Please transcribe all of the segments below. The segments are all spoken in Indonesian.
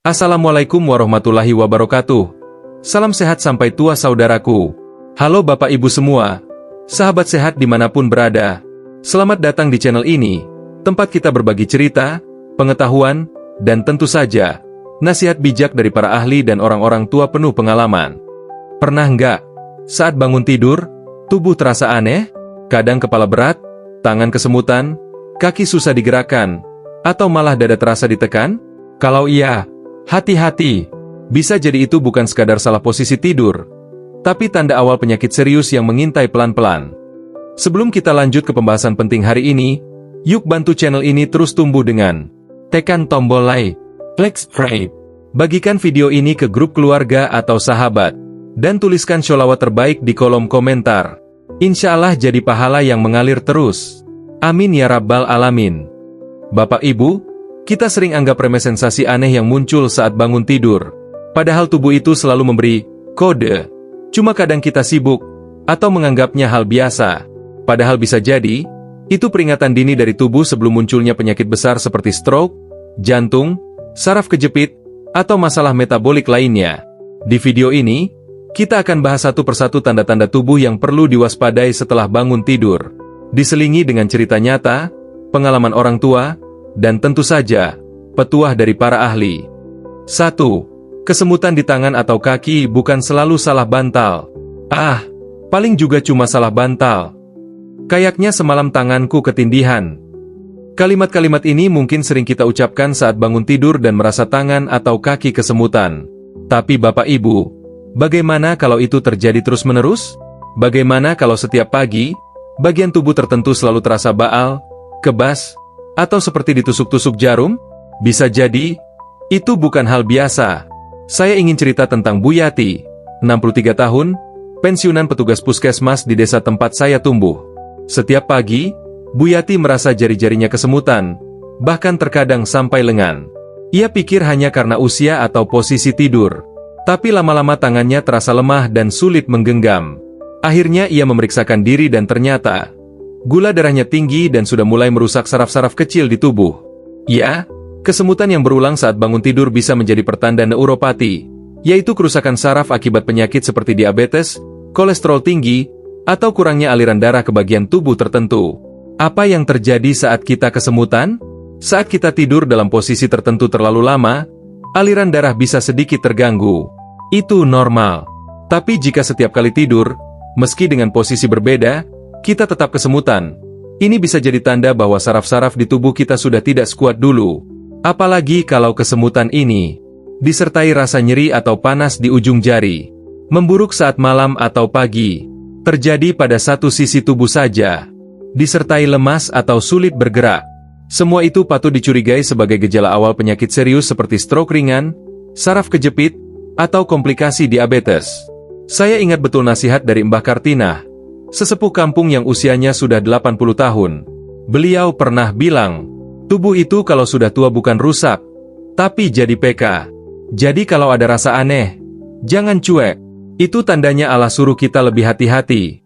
Assalamualaikum warahmatullahi wabarakatuh. Salam sehat sampai tua saudaraku. Halo Bapak Ibu semua, sahabat sehat dimanapun berada. Selamat datang di channel ini, tempat kita berbagi cerita, pengetahuan, dan tentu saja, nasihat bijak dari para ahli dan orang-orang tua penuh pengalaman. Pernah nggak, saat bangun tidur, tubuh terasa aneh? Kadang kepala berat, tangan kesemutan, kaki susah digerakkan, atau malah dada terasa ditekan? Kalau iya, hati-hati, bisa jadi itu bukan sekadar salah posisi tidur, tapi tanda awal penyakit serius yang mengintai pelan-pelan. Sebelum kita lanjut ke pembahasan penting hari ini, yuk bantu channel ini terus tumbuh dengan tekan tombol like, subscribe, bagikan video ini ke grup keluarga atau sahabat, dan tuliskan sholawat terbaik di kolom komentar. Insya Allah jadi pahala yang mengalir terus. Amin ya Rabbal Alamin. Bapak Ibu, kita sering anggap remeh sensasi aneh yang muncul saat bangun tidur. Padahal tubuh itu selalu memberi kode. Cuma kadang kita sibuk, atau menganggapnya hal biasa. Padahal bisa jadi, itu peringatan dini dari tubuh sebelum munculnya penyakit besar seperti stroke, jantung, saraf kejepit, atau masalah metabolik lainnya. Di video ini, kita akan bahas satu persatu tanda-tanda tubuh yang perlu diwaspadai setelah bangun tidur. Diselingi dengan cerita nyata, pengalaman orang tua, dan tentu saja, petuah dari para ahli. 1. Kesemutan di tangan atau kaki bukan selalu salah bantal. Paling juga cuma salah bantal. Kayaknya semalam tanganku ketindihan. Kalimat-kalimat ini mungkin sering kita ucapkan saat bangun tidur dan merasa tangan atau kaki kesemutan. Tapi Bapak Ibu, bagaimana kalau itu terjadi terus-menerus? Bagaimana kalau setiap pagi, bagian tubuh tertentu selalu terasa baal, kebas, atau seperti ditusuk-tusuk jarum? Bisa jadi, itu bukan hal biasa. Saya ingin cerita tentang Bu Yati, 63 tahun, pensiunan petugas puskesmas di desa tempat saya tumbuh. Setiap pagi, Bu Yati merasa jari-jarinya kesemutan, bahkan terkadang sampai lengan. Ia pikir hanya karena usia atau posisi tidur. Tapi lama-lama tangannya terasa lemah dan sulit menggenggam. Akhirnya ia memeriksakan diri dan ternyata gula darahnya tinggi dan sudah mulai merusak saraf-saraf kecil di tubuh. Ya, kesemutan yang berulang saat bangun tidur bisa menjadi pertanda neuropati, yaitu kerusakan saraf akibat penyakit seperti diabetes, kolesterol tinggi, atau kurangnya aliran darah ke bagian tubuh tertentu. Apa yang terjadi saat kita kesemutan? Saat kita tidur dalam posisi tertentu terlalu lama, aliran darah bisa sedikit terganggu. Itu normal. Tapi jika setiap kali tidur, meski dengan posisi berbeda, kita tetap kesemutan, ini bisa jadi tanda bahwa saraf-saraf di tubuh kita sudah tidak sekuat dulu. Apalagi kalau kesemutan ini disertai rasa nyeri atau panas di ujung jari, memburuk saat malam atau pagi, terjadi pada satu sisi tubuh saja, disertai lemas atau sulit bergerak. Semua itu patut dicurigai sebagai gejala awal penyakit serius seperti stroke ringan, saraf kejepit, atau komplikasi diabetes. Saya ingat betul nasihat dari Mbah Kartinah, sesepuh kampung yang usianya sudah 80 tahun. Beliau pernah bilang, tubuh itu kalau sudah tua bukan rusak, tapi jadi PK. Jadi kalau ada rasa aneh, jangan cuek. Itu tandanya Allah suruh kita lebih hati-hati.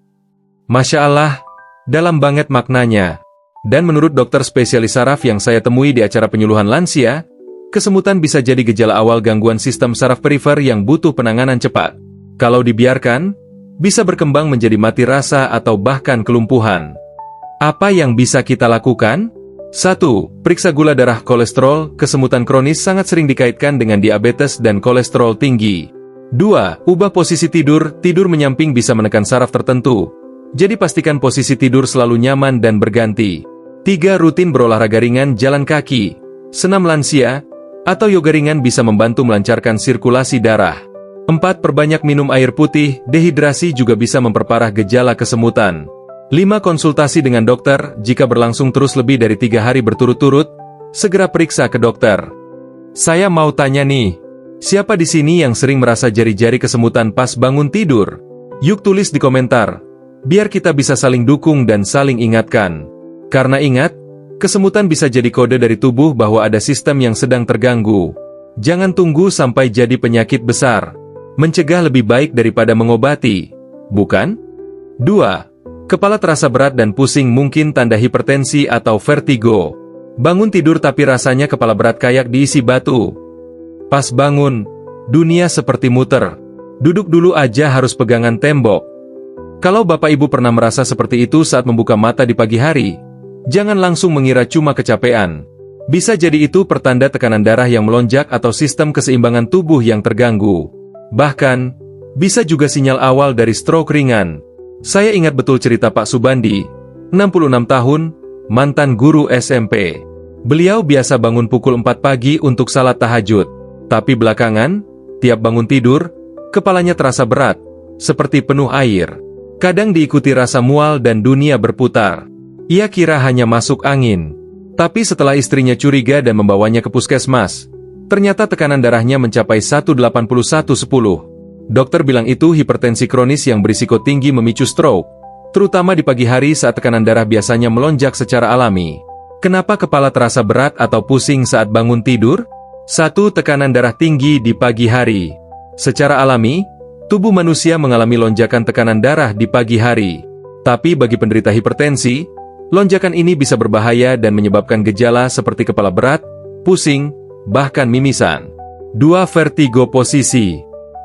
Masya Allah, dalam banget maknanya. Dan menurut dokter spesialis saraf yang saya temui di acara penyuluhan lansia, kesemutan bisa jadi gejala awal gangguan sistem saraf perifer yang butuh penanganan cepat. Kalau dibiarkan, bisa berkembang menjadi mati rasa atau bahkan kelumpuhan. Apa yang bisa kita lakukan? 1. Periksa gula darah kolesterol. Kesemutan kronis sangat sering dikaitkan dengan diabetes dan kolesterol tinggi. 2. Ubah posisi tidur. Tidur menyamping bisa menekan saraf tertentu. Jadi pastikan posisi tidur selalu nyaman dan berganti. 3. Rutin berolahraga ringan, jalan kaki, senam lansia, atau yoga ringan bisa membantu melancarkan sirkulasi darah. 4. Perbanyak minum air putih. Dehidrasi juga bisa memperparah gejala kesemutan. 5. Konsultasi dengan dokter. Jika berlangsung terus lebih dari 3 hari berturut-turut, segera periksa ke dokter. Saya mau tanya nih, siapa di sini yang sering merasa jari-jari kesemutan pas bangun tidur? Yuk tulis di komentar, biar kita bisa saling dukung dan saling ingatkan. Karena ingat, kesemutan bisa jadi kode dari tubuh bahwa ada sistem yang sedang terganggu. Jangan tunggu sampai jadi penyakit besar. Mencegah lebih baik daripada mengobati, bukan? 2. Kepala terasa berat dan pusing mungkin tanda hipertensi atau vertigo. Bangun tidur tapi rasanya kepala berat kayak diisi batu. Pas bangun, dunia seperti muter. Duduk dulu aja harus pegangan tembok. Kalau Bapak Ibu pernah merasa seperti itu saat membuka mata di pagi hari, jangan langsung mengira cuma kecapean. Bisa jadi itu pertanda tekanan darah yang melonjak atau sistem keseimbangan tubuh yang terganggu. Bahkan, bisa juga sinyal awal dari stroke ringan. Saya ingat betul cerita Pak Subandi, 66 tahun, mantan guru SMP. Beliau biasa bangun pukul 4 pagi untuk salat tahajud. Tapi belakangan, tiap bangun tidur, kepalanya terasa berat, seperti penuh air. Kadang diikuti rasa mual dan dunia berputar. Ia kira hanya masuk angin. Tapi setelah istrinya curiga dan membawanya ke puskesmas, ternyata tekanan darahnya mencapai 181/10. Dokter bilang itu hipertensi kronis yang berisiko tinggi memicu stroke, terutama di pagi hari saat tekanan darah biasanya melonjak secara alami. Kenapa kepala terasa berat atau pusing saat bangun tidur? 1. Tekanan darah tinggi di pagi hari. Secara alami, tubuh manusia mengalami lonjakan tekanan darah di pagi hari. Tapi bagi penderita hipertensi, lonjakan ini bisa berbahaya dan menyebabkan gejala seperti kepala berat, pusing, bahkan mimisan. 2. Vertigo posisi.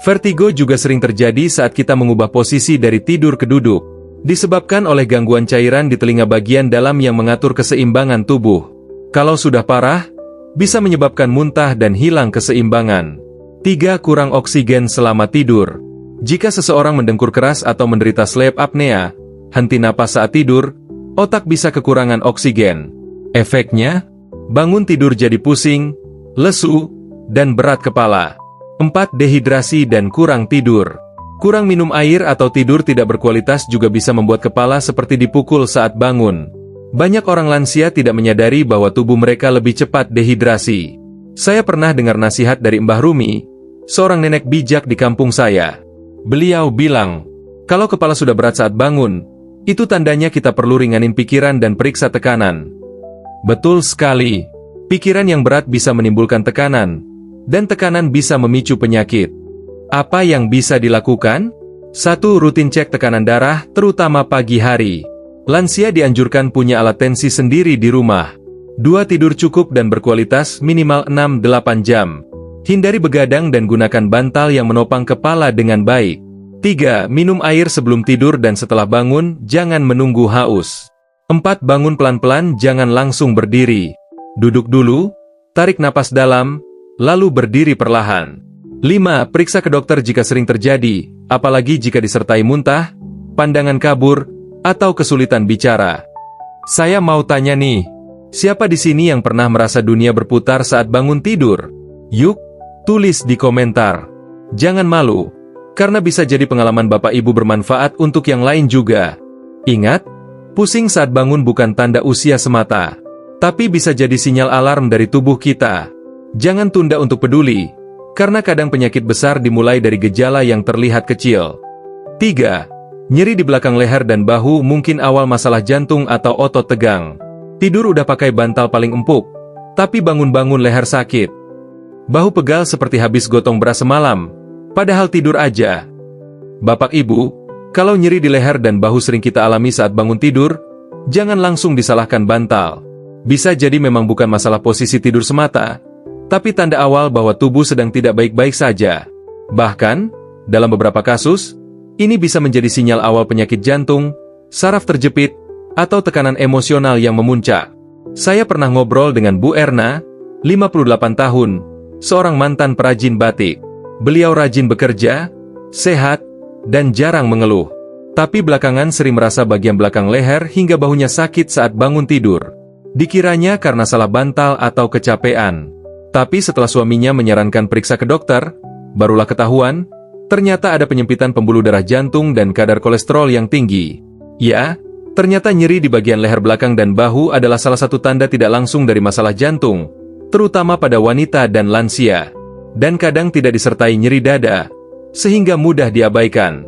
Vertigo juga sering terjadi saat kita mengubah posisi dari tidur ke duduk, disebabkan oleh gangguan cairan di telinga bagian dalam yang mengatur keseimbangan tubuh. Kalau sudah parah, bisa menyebabkan muntah dan hilang keseimbangan. 3. Kurang oksigen selama tidur. Jika seseorang mendengkur keras atau menderita sleep apnea, henti napas saat tidur, otak bisa kekurangan oksigen. Efeknya, bangun tidur jadi pusing, lesu, dan berat kepala. 4. Dehidrasi dan kurang tidur. Kurang minum air atau tidur tidak berkualitas juga bisa membuat kepala seperti dipukul saat bangun. Banyak orang lansia tidak menyadari bahwa tubuh mereka lebih cepat dehidrasi. Saya pernah dengar nasihat dari Mbah Rumi, seorang nenek bijak di kampung saya. Beliau bilang, kalau kepala sudah berat saat bangun, itu tandanya kita perlu ringanin pikiran dan periksa tekanan. Betul sekali. Pikiran yang berat bisa menimbulkan tekanan, dan tekanan bisa memicu penyakit. Apa yang bisa dilakukan? 1. Rutin cek tekanan darah, terutama pagi hari. Lansia dianjurkan punya alat tensi sendiri di rumah. 2. Tidur cukup dan berkualitas minimal 6-8 jam. Hindari begadang dan gunakan bantal yang menopang kepala dengan baik. 3. Minum air sebelum tidur dan setelah bangun, jangan menunggu haus. 4. Bangun pelan-pelan, jangan langsung berdiri. Duduk dulu, tarik napas dalam, lalu berdiri perlahan. 5. Periksa ke dokter jika sering terjadi, apalagi jika disertai muntah, pandangan kabur, atau kesulitan bicara. Saya mau tanya nih, siapa di sini yang pernah merasa dunia berputar saat bangun tidur? Yuk, tulis di komentar. Jangan malu, karena bisa jadi pengalaman Bapak Ibu bermanfaat untuk yang lain juga. Ingat, pusing saat bangun bukan tanda usia semata, tapi bisa jadi sinyal alarm dari tubuh kita. Jangan tunda untuk peduli, karena kadang penyakit besar dimulai dari gejala yang terlihat kecil. 3. Nyeri di belakang leher dan bahu mungkin awal masalah jantung atau otot tegang. Tidur udah pakai bantal paling empuk, tapi bangun-bangun leher sakit. Bahu pegal seperti habis gotong beras semalam, padahal tidur aja. Bapak Ibu, kalau nyeri di leher dan bahu sering kita alami saat bangun tidur, jangan langsung disalahkan bantal. Bisa jadi memang bukan masalah posisi tidur semata, tapi tanda awal bahwa tubuh sedang tidak baik-baik saja. Bahkan, dalam beberapa kasus, ini bisa menjadi sinyal awal penyakit jantung, saraf terjepit, atau tekanan emosional yang memuncak. Saya pernah ngobrol dengan Bu Erna, 58 tahun, seorang mantan perajin batik. Beliau rajin bekerja, sehat, dan jarang mengeluh. Tapi belakangan sering merasa bagian belakang leher hingga bahunya sakit saat bangun tidur. Dikiranya karena salah bantal atau kecapean. Tapi setelah suaminya menyarankan periksa ke dokter, barulah ketahuan, ternyata ada penyempitan pembuluh darah jantung dan kadar kolesterol yang tinggi. Ya, ternyata nyeri di bagian leher belakang dan bahu adalah salah satu tanda tidak langsung dari masalah jantung, terutama pada wanita dan lansia. Dan kadang tidak disertai nyeri dada, sehingga mudah diabaikan.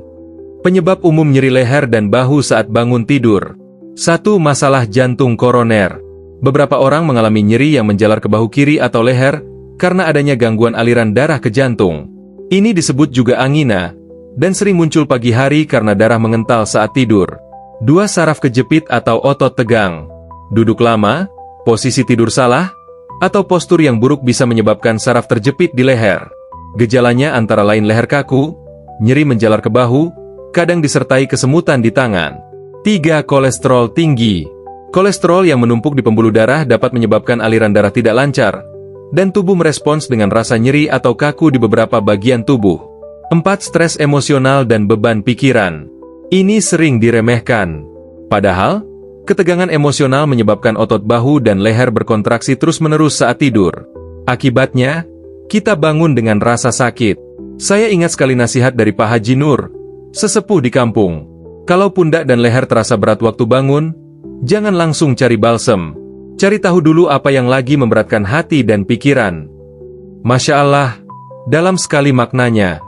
Penyebab umum nyeri leher dan bahu saat bangun tidur. 1. Masalah jantung koroner. Beberapa orang mengalami nyeri yang menjalar ke bahu kiri atau leher, karena adanya gangguan aliran darah ke jantung. Ini disebut juga angina, dan sering muncul pagi hari karena darah mengental saat tidur. 2. Saraf kejepit atau otot tegang. Duduk lama, posisi tidur salah, atau postur yang buruk bisa menyebabkan saraf terjepit di leher. Gejalanya antara lain leher kaku, nyeri menjalar ke bahu, kadang disertai kesemutan di tangan. 3. Kolesterol tinggi. Kolesterol yang menumpuk di pembuluh darah dapat menyebabkan aliran darah tidak lancar, dan tubuh merespons dengan rasa nyeri atau kaku di beberapa bagian tubuh. 4. Stres emosional dan beban pikiran. Ini sering diremehkan. Padahal, ketegangan emosional menyebabkan otot bahu dan leher berkontraksi terus-menerus saat tidur. Akibatnya, kita bangun dengan rasa sakit. Saya ingat sekali nasihat dari Pak Haji Nur, sesepuh di kampung. Kalau pundak dan leher terasa berat waktu bangun, jangan langsung cari balsem. Cari tahu dulu apa yang lagi memberatkan hati dan pikiran. Masya Allah, dalam sekali maknanya.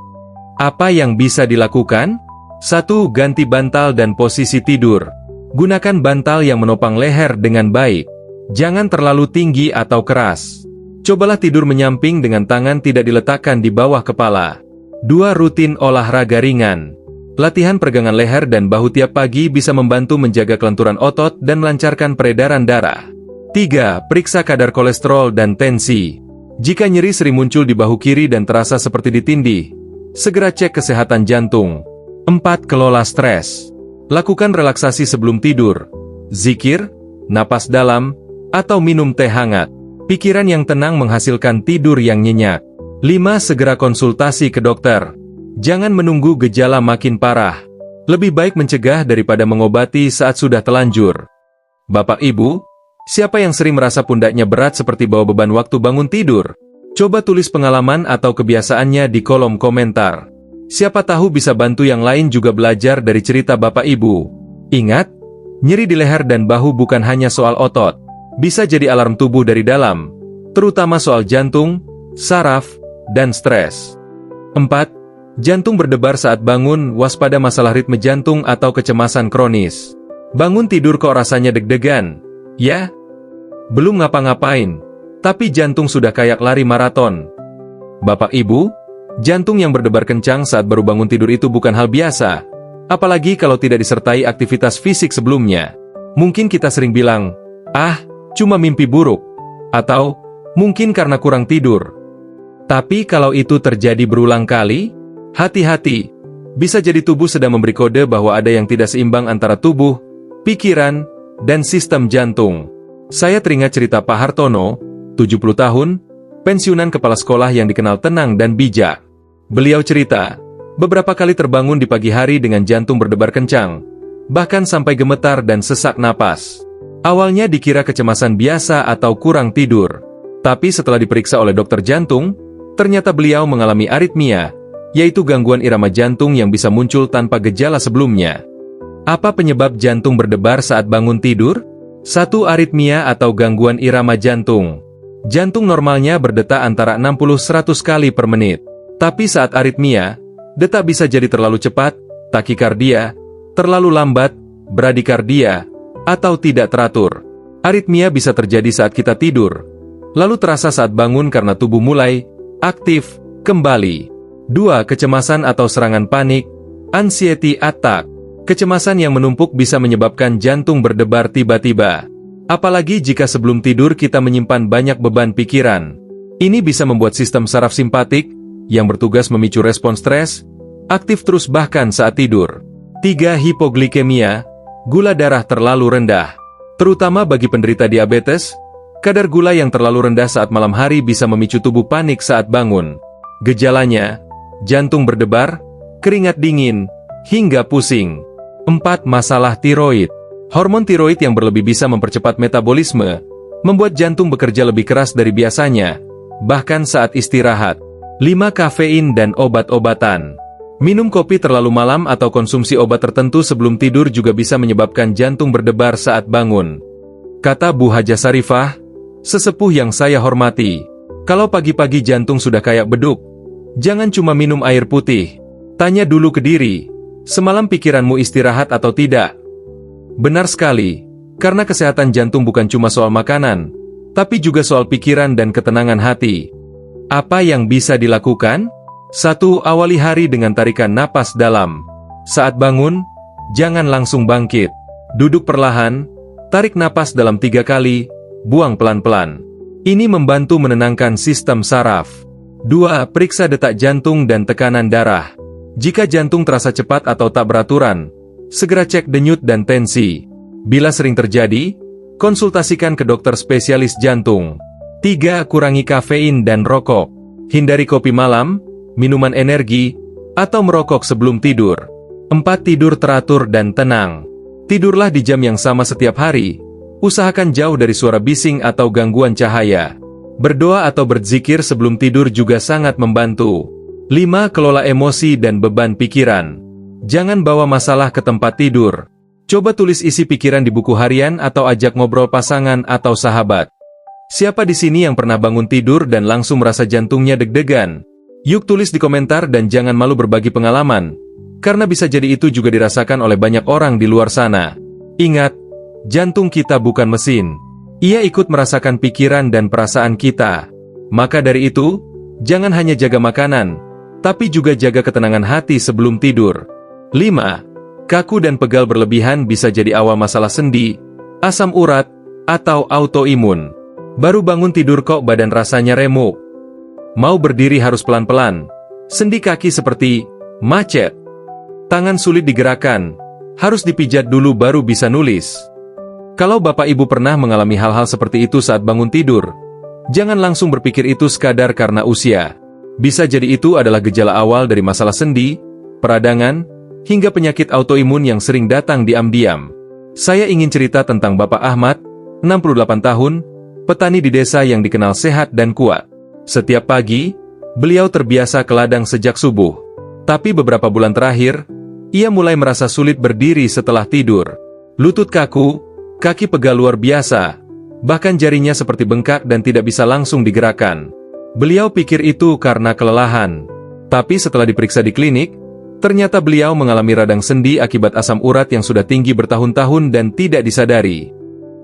Apa yang bisa dilakukan? 1. Ganti bantal dan posisi tidur. Gunakan bantal yang menopang leher dengan baik. Jangan terlalu tinggi atau keras. Cobalah tidur menyamping dengan tangan tidak diletakkan di bawah kepala. 2. Rutin olahraga ringan. Latihan peregangan leher dan bahu tiap pagi bisa membantu menjaga kelenturan otot dan melancarkan peredaran darah. 3. Periksa kadar kolesterol dan tensi. Jika nyeri sering muncul di bahu kiri dan terasa seperti ditindih, segera cek kesehatan jantung. 4. Kelola stres. Lakukan relaksasi sebelum tidur, zikir, napas dalam, atau minum teh hangat. Pikiran yang tenang menghasilkan tidur yang nyenyak. 5. Segera konsultasi ke dokter. Jangan menunggu gejala makin parah. Lebih baik mencegah daripada mengobati saat sudah telanjur. Bapak Ibu, siapa yang sering merasa pundaknya berat seperti bawa beban waktu bangun tidur? Coba tulis pengalaman atau kebiasaannya di kolom komentar. Siapa tahu bisa bantu yang lain juga belajar dari cerita Bapak Ibu. Ingat, nyeri di leher dan bahu bukan hanya soal otot. Bisa jadi alarm tubuh dari dalam, terutama soal jantung, saraf, dan stres. 4. Jantung berdebar saat bangun, waspada masalah ritme jantung atau kecemasan kronis. Bangun tidur kok rasanya deg-degan, ya? Belum ngapa-ngapain, tapi jantung sudah kayak lari maraton. Bapak Ibu, jantung yang berdebar kencang saat baru bangun tidur itu bukan hal biasa, apalagi kalau tidak disertai aktivitas fisik sebelumnya. Mungkin kita sering bilang, cuma mimpi buruk, atau mungkin karena kurang tidur. Tapi kalau itu terjadi berulang kali, hati-hati, bisa jadi tubuh sedang memberi kode bahwa ada yang tidak seimbang antara tubuh, pikiran, dan sistem jantung. Saya teringat cerita Pak Hartono, 70 tahun, pensiunan kepala sekolah yang dikenal tenang dan bijak. Beliau cerita, beberapa kali terbangun di pagi hari dengan jantung berdebar kencang, bahkan sampai gemetar dan sesak napas. Awalnya dikira kecemasan biasa atau kurang tidur, tapi setelah diperiksa oleh dokter jantung, ternyata beliau mengalami aritmia, yaitu gangguan irama jantung yang bisa muncul tanpa gejala sebelumnya. Apa penyebab jantung berdebar saat bangun tidur? 1. Aritmia atau gangguan irama jantung. Jantung normalnya berdetak antara 60-100 kali per menit. Tapi saat aritmia, detak bisa jadi terlalu cepat, takikardia, terlalu lambat, bradikardia, atau tidak teratur. Aritmia bisa terjadi saat kita tidur, lalu terasa saat bangun karena tubuh mulai aktif kembali. 2. Kecemasan atau serangan panik, anxiety attack. Kecemasan yang menumpuk bisa menyebabkan jantung berdebar tiba-tiba. Apalagi jika sebelum tidur kita menyimpan banyak beban pikiran. Ini bisa membuat sistem saraf simpatik, yang bertugas memicu respons stres, aktif terus bahkan saat tidur. 3. Hipoglikemia, gula darah terlalu rendah. Terutama bagi penderita diabetes, kadar gula yang terlalu rendah saat malam hari bisa memicu tubuh panik saat bangun. Gejalanya, jantung berdebar, keringat dingin, hingga pusing. 4. Masalah tiroid. Hormon tiroid yang berlebih bisa mempercepat metabolisme, membuat jantung bekerja lebih keras dari biasanya, bahkan saat istirahat. 5. Kafein dan obat-obatan. Minum kopi terlalu malam atau konsumsi obat tertentu sebelum tidur juga bisa menyebabkan jantung berdebar saat bangun. Kata Bu Haja Sarifah, sesepuh yang saya hormati, kalau pagi-pagi jantung sudah kayak beduk, jangan cuma minum air putih. Tanya dulu ke diri, semalam pikiranmu istirahat atau tidak? Benar sekali, karena kesehatan jantung bukan cuma soal makanan, tapi juga soal pikiran dan ketenangan hati. Apa yang bisa dilakukan? 1. Awali hari dengan tarikan napas dalam. Saat bangun, jangan langsung bangkit. Duduk perlahan, tarik napas dalam 3 kali, buang pelan-pelan. Ini membantu menenangkan sistem saraf. 2. Periksa detak jantung dan tekanan darah. Jika jantung terasa cepat atau tak beraturan, segera cek denyut dan tensi. Bila sering terjadi, konsultasikan ke dokter spesialis jantung. 3. Kurangi kafein dan rokok. Hindari kopi malam, minuman energi, atau merokok sebelum tidur. 4. Tidur teratur dan tenang. Tidurlah di jam yang sama setiap hari. Usahakan jauh dari suara bising atau gangguan cahaya. Berdoa atau berzikir sebelum tidur juga sangat membantu. 5. Kelola emosi dan beban pikiran. Jangan bawa masalah ke tempat tidur. Coba tulis isi pikiran di buku harian atau ajak ngobrol pasangan atau sahabat. Siapa di sini yang pernah bangun tidur dan langsung merasa jantungnya deg-degan? Yuk tulis di komentar dan jangan malu berbagi pengalaman, karena bisa jadi itu juga dirasakan oleh banyak orang di luar sana. Ingat, jantung kita bukan mesin. Ia ikut merasakan pikiran dan perasaan kita. Maka dari itu, jangan hanya jaga makanan, tapi juga jaga ketenangan hati sebelum tidur. 5. Kaku dan pegal berlebihan bisa jadi awal masalah sendi, asam urat, atau autoimun. Baru bangun tidur kok badan rasanya remuk. Mau berdiri harus pelan-pelan. Sendi kaki seperti macet. Tangan sulit digerakkan. Harus dipijat dulu baru bisa nulis. Kalau Bapak Ibu pernah mengalami hal-hal seperti itu saat bangun tidur, jangan langsung berpikir itu sekadar karena usia. Bisa jadi itu adalah gejala awal dari masalah sendi, peradangan, hingga penyakit autoimun yang sering datang diam-diam. Saya ingin cerita tentang Bapak Ahmad, 68 tahun, petani di desa yang dikenal sehat dan kuat. Setiap pagi, beliau terbiasa ke ladang sejak subuh. Tapi beberapa bulan terakhir, ia mulai merasa sulit berdiri setelah tidur. Lutut kaku, kaki pegal luar biasa, bahkan jarinya seperti bengkak dan tidak bisa langsung digerakkan. Beliau pikir itu karena kelelahan. Tapi setelah diperiksa di klinik, ternyata beliau mengalami radang sendi akibat asam urat yang sudah tinggi bertahun-tahun dan tidak disadari.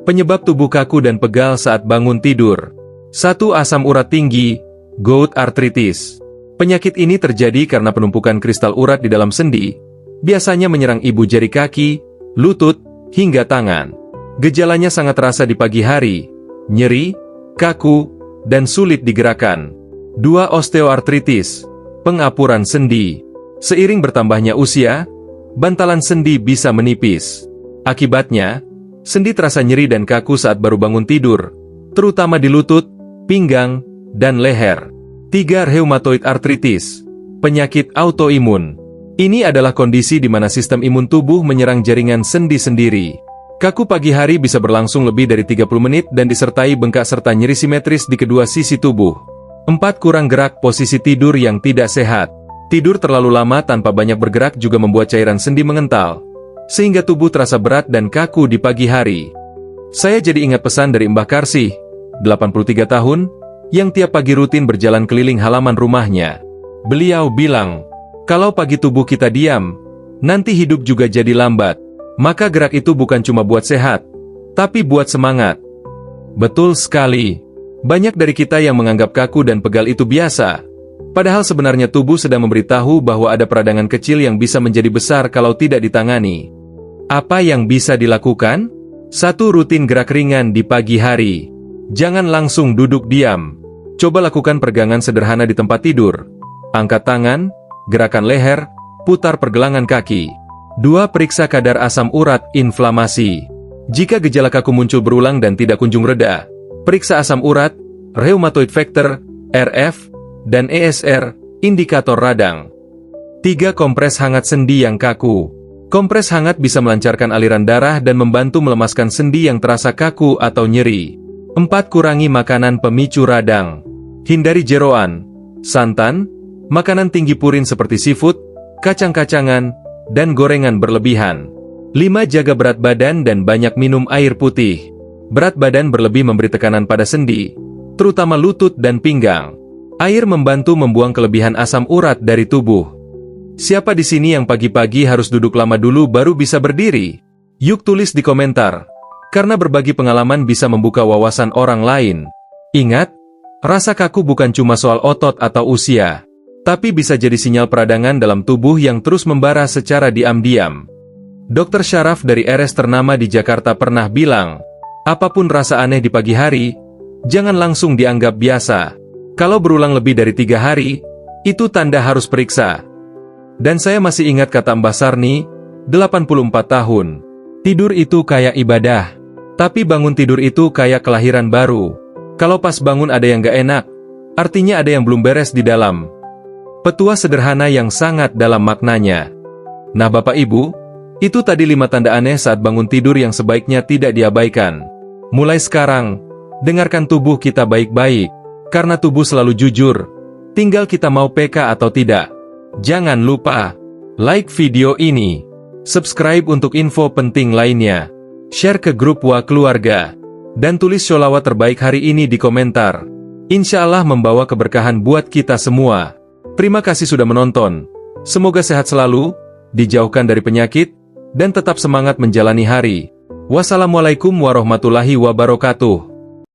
Penyebab tubuh kaku dan pegal saat bangun tidur. 1. Asam urat tinggi, gout arthritis. Penyakit ini terjadi karena penumpukan kristal urat di dalam sendi, biasanya menyerang ibu jari kaki, lutut, hingga tangan. Gejalanya sangat terasa di pagi hari, nyeri, kaku, dan sulit digerakkan. 2. Osteoartritis, pengapuran sendi. Seiring bertambahnya usia, bantalan sendi bisa menipis. Akibatnya, sendi terasa nyeri dan kaku saat baru bangun tidur, terutama di lutut, pinggang, dan leher. 3. Rheumatoid arthritis, penyakit autoimun. Ini adalah kondisi di mana sistem imun tubuh menyerang jaringan sendi sendiri. Kaku pagi hari bisa berlangsung lebih dari 30 menit dan disertai bengkak serta nyeri simetris di kedua sisi tubuh. 4. Kurang gerak, posisi tidur yang tidak sehat. Tidur terlalu lama tanpa banyak bergerak juga membuat cairan sendi mengental, sehingga tubuh terasa berat dan kaku di pagi hari. Saya jadi ingat pesan dari Mbah Karsih, 83 tahun, yang tiap pagi rutin berjalan keliling halaman rumahnya. Beliau bilang, kalau pagi tubuh kita diam, nanti hidup juga jadi lambat. Maka gerak itu bukan cuma buat sehat, tapi buat semangat. Betul sekali. Banyak dari kita yang menganggap kaku dan pegal itu biasa. Padahal sebenarnya tubuh sedang memberitahu bahwa ada peradangan kecil yang bisa menjadi besar kalau tidak ditangani. Apa yang bisa dilakukan? 1. Rutin gerak ringan di pagi hari. Jangan langsung duduk diam. Coba lakukan peregangan sederhana di tempat tidur. Angkat tangan, gerakan leher, putar pergelangan kaki. 2. Periksa kadar asam urat inflamasi. Jika gejala kaku muncul berulang dan tidak kunjung reda, periksa asam urat, rheumatoid factor, RF, dan ESR, indikator radang. 3. Kompres hangat sendi yang kaku. Kompres hangat bisa melancarkan aliran darah dan membantu melemaskan sendi yang terasa kaku atau nyeri. 4. Kurangi makanan pemicu radang. Hindari jeroan, santan, makanan tinggi purin seperti seafood, kacang-kacangan, dan gorengan berlebihan. 5. Jaga berat badan dan banyak minum air putih. Berat badan berlebih memberi tekanan pada sendi, terutama lutut dan pinggang. Air membantu membuang kelebihan asam urat dari tubuh. Siapa di sini yang pagi-pagi harus duduk lama dulu baru bisa berdiri? Yuk tulis di komentar. Karena berbagi pengalaman bisa membuka wawasan orang lain. Ingat, rasa kaku bukan cuma soal otot atau usia, tapi bisa jadi sinyal peradangan dalam tubuh yang terus membara secara diam-diam. Dr. Syaraf dari RS ternama di Jakarta pernah bilang, apapun rasa aneh di pagi hari, jangan langsung dianggap biasa. Kalau berulang lebih dari 3 hari, itu tanda harus periksa. Dan saya masih ingat kata Mbah Sarni, 84 tahun. Tidur itu kayak ibadah. Tapi bangun tidur itu kayak kelahiran baru. Kalau pas bangun ada yang gak enak, artinya ada yang belum beres di dalam. Petua sederhana yang sangat dalam maknanya. Nah Bapak Ibu, itu tadi 5 tanda aneh saat bangun tidur yang sebaiknya tidak diabaikan. Mulai sekarang, dengarkan tubuh kita baik-baik, karena tubuh selalu jujur, tinggal kita mau PK atau tidak. Jangan lupa, like video ini, subscribe untuk info penting lainnya, share ke grup wa keluarga, dan tulis sholawat terbaik hari ini di komentar. Insya Allah membawa keberkahan buat kita semua. Terima kasih sudah menonton. Semoga sehat selalu, dijauhkan dari penyakit, dan tetap semangat menjalani hari. Wassalamualaikum warahmatullahi wabarakatuh.